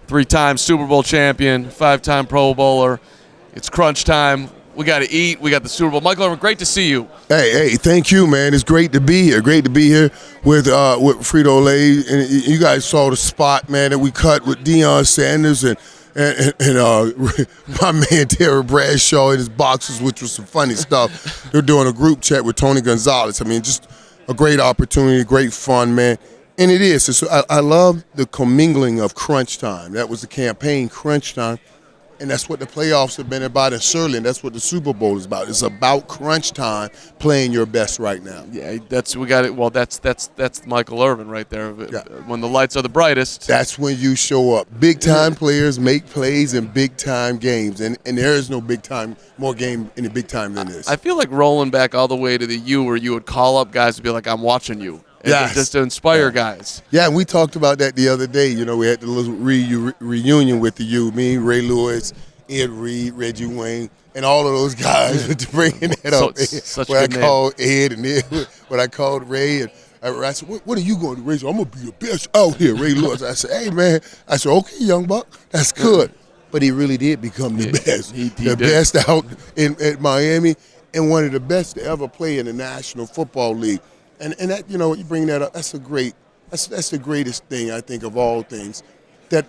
3-time Super Bowl champion, 5-time Pro Bowler. It's crunch time. We got to eat. We got the Super Bowl. Michael Irvin, great to see you. Hey, thank you, man. It's great to be here. Great to be here with Frito-Lay. And you guys saw the spot, man, that we cut with Deion Sanders and my man Terry Bradshaw in his boxes, which was some funny stuff. They're doing a group chat with Tony Gonzalez. I mean, just a great opportunity, great fun, man. And it is. So I love the commingling of crunch time. That was the campaign, crunch time. And that's what the playoffs have been about, and certainly that's what the Super Bowl is about. It's about crunch time, playing your best right now. Yeah, we got it. Well, that's Michael Irvin right there. Yeah. When the lights are the brightest, that's when you show up. Big time players make plays in big time games, and there is no more game in the big time than this. I feel like rolling back all the way to the U, where you would call up guys and be like, "I'm watching you." Yes. Just to inspire guys. Yeah, and we talked about that the other day. You know, we had the little reunion with the U. Me, Ray Lewis, Ed Reed, Reggie Wayne, and all of those guys to bringing that up. Such when good I called Ed and Ed, when I called Ray, and I said, what are you going to do, Ray? I'm going to be the best out here, Ray Lewis. I said, hey, man. I said, okay, young buck, that's good. But he really did become the best. He best out at Miami, and one of the best to ever play in the National Football League. And that, you know, you bring that up, that's the greatest thing, I think, of all things. That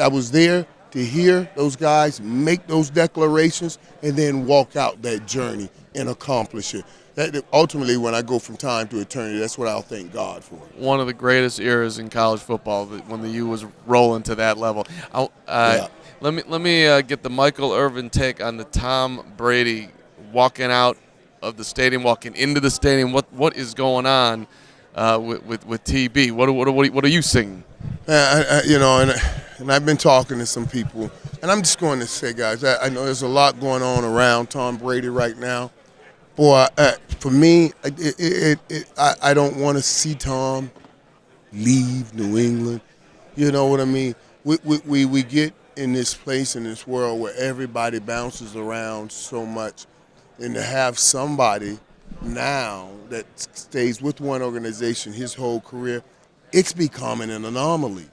I was there to hear those guys make those declarations and then walk out that journey and accomplish it. That ultimately, when I go from time to eternity, that's what I'll thank God for. One of the greatest eras in college football, when the U was rolling to that level. Let me get the Michael Irvin take on the Tom Brady walking out of the stadium, walking into the stadium. What is going on with TB? What are you seeing? You know, and I've been talking to some people, and I'm just going to say, guys, I know there's a lot going on around Tom Brady right now. Boy, for me, I don't want to see Tom leave New England. You know what I mean? We get in this place, in this world where everybody bounces around so much. And to have somebody now that stays with one organization his whole career, it's becoming an anomaly.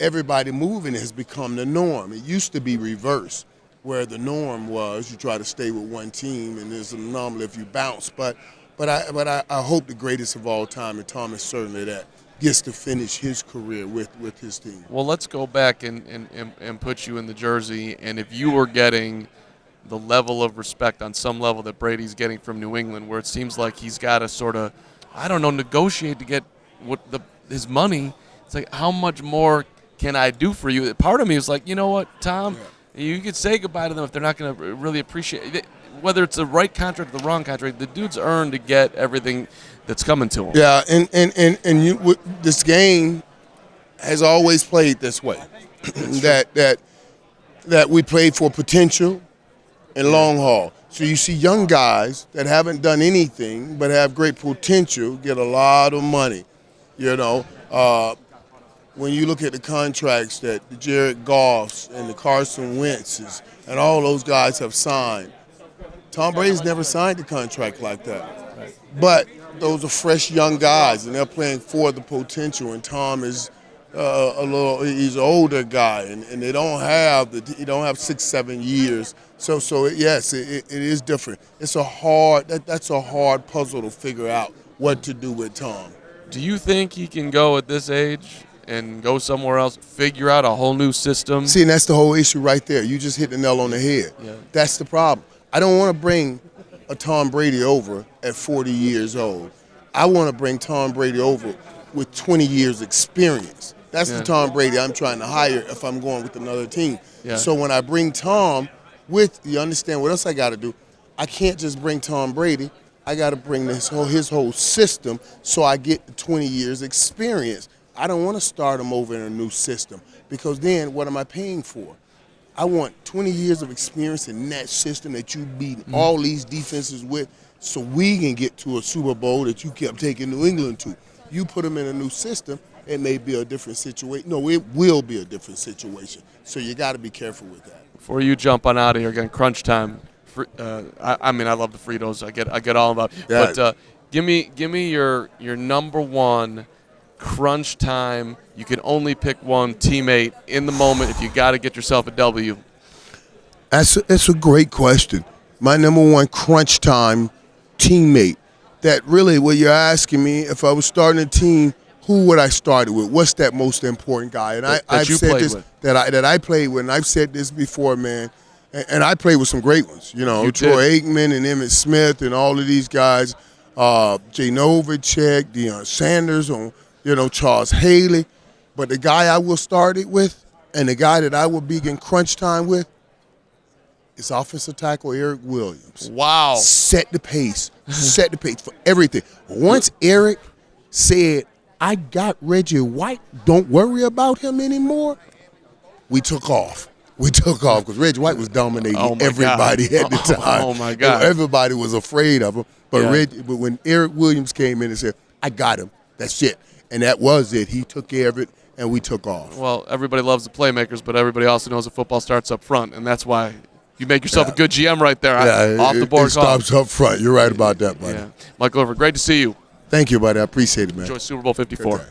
Everybody moving has become the norm. It used to be reversed, where the norm was you try to stay with one team, and there's an anomaly if you bounce. But I hope the greatest of all time, and Tom is certainly that, gets to finish his career with his team. Well, let's go back and put you in the jersey, and if you were getting the level of respect on some level that Brady's getting from New England, where it seems like he's got to sort of, negotiate to get his money. It's like, how much more can I do for you? Part of me is like, you know what, Tom, you could say goodbye to them if they're not going to really appreciate it. Whether it's the right contract or the wrong contract, the dude's earned to get everything that's coming to him. Yeah, and this game has always played this way. that we play for potential and long haul. So you see young guys that haven't done anything but have great potential get a lot of money. You know, when you look at the contracts that the Jared Goffs and the Carson Wentz's and all those guys have signed, Tom Brady's never signed a contract like that. Right. But those are fresh young guys, and they're playing for the potential. And Tom is he's an older guy, and they don't have 6-7 years. So yes, it is different. It's that's a hard puzzle to figure out what to do with Tom. Do you think he can go at this age and go somewhere else, figure out a whole new system? See, and that's the whole issue right there. You just hit the nail on the head. Yeah. That's the problem. I don't want to bring a Tom Brady over at 40 years old. I want to bring Tom Brady over with 20 years experience. That's the Tom Brady I'm trying to hire if I'm going with another team. Yeah. So when I bring Tom you understand what else I got to do? I can't just bring Tom Brady. I got to bring his whole system so I get the 20 years experience. I don't want to start him over in a new system, because then what am I paying for? I want 20 years of experience in that system that you beat all these defenses with, so we can get to a Super Bowl that you kept taking New England to. You put them in a new system, it may be a different situation. No, it will be a different situation. So you got to be careful with that. Before you jump on out of here, again, crunch time. I love the Fritos. I get all about it. Yeah. But give me your number one crunch time, you can only pick one teammate in the moment if you got to get yourself a W? That's a great question. My number one crunch time teammate. That really, what you're asking me, if I was starting a team, who would I start it with? What's that most important guy? And I've said this that I played with, and I've said this before, man. And I played with some great ones, you know, Troy Aikman and Emmitt Smith and all of these guys, Jay Novacek, Deion Sanders, Charles Haley. But the guy I will start it with, and the guy that I will be in crunch time with, is offensive tackle Eric Williams. Wow. Set the pace. Set the pace for everything. Once Eric said, I got Reggie White, don't worry about him anymore, we took off. We took off because Reggie White was dominating everybody at the time. Oh, my God. Everybody was afraid of him. But but when Eric Williams came in and said, I got him, that's it. And that was it. He took care of it, and we took off. Well, everybody loves the playmakers, but everybody also knows that football starts up front, and that's why you make yourself a good GM right there. Off the board. It stops up front. You're right about that, buddy. Yeah. Michael Irvin, great to see you. Thank you, buddy. I appreciate it, man. Enjoy Super Bowl 54.